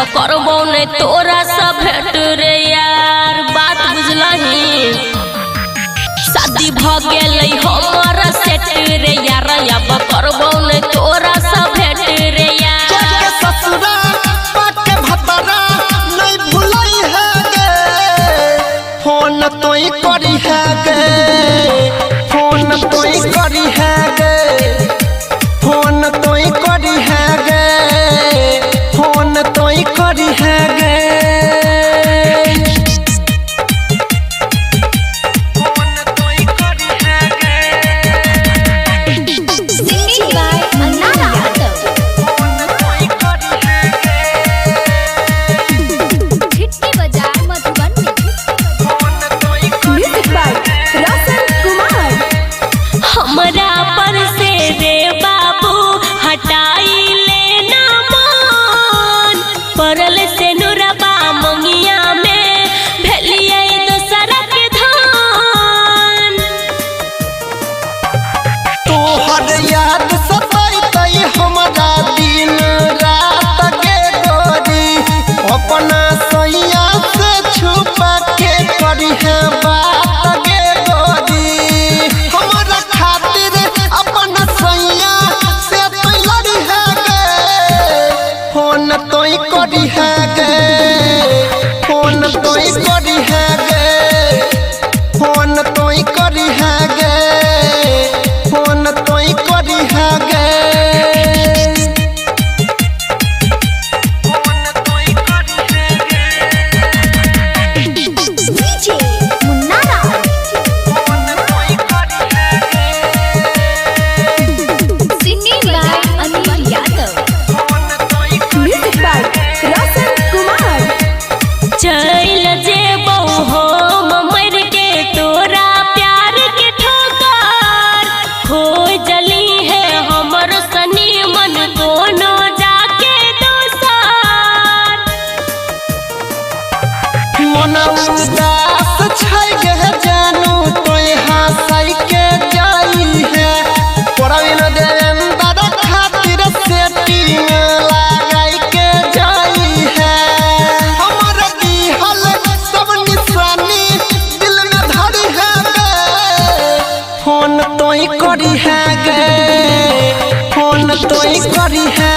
करबो ने तोरा सा भेट रे यार, बात बुझलही। शादी भ गेलै हमर सेट रे यार, अब करबो ने तोरा सा भेट रे यार। के ससुरा पाके भतरा नहीं भुलाई है गे, फोन तोई करी है गे, फोन तोई करी है गे, फोन तोई करी है गे, फोन तोई करी है गे। हमरा पर से रे बाबू हटाई लेना मन, परल से नुरबा मंगिया में भेलिए दोसरा के धन। तोहर याद सताई हमरा दिन रात के गोरी, अपना सैया से छुपा के करी है बात गे गोरी। हमरा खातिर अपना सैया से तू लड़ी है गे, फोन तोई करी है गे, फोन तोई करी है गे, फोन तोई करी है गे, फोन तोई करी है गे। चल जेबो हम मर के तोरा प्यार के ठोकर, हो जली है हमर सनी मन दोनों जाके दोसर। मन उदास छै गे जानू तोय हंसाई के जाई है, परवीन देवेंद्र खातिर सेटिंग लगाई के जाई है। हमर दिहल सब निशानी दिल में धरी है गे, फोन तोई करी है गे, फोन तोई करी है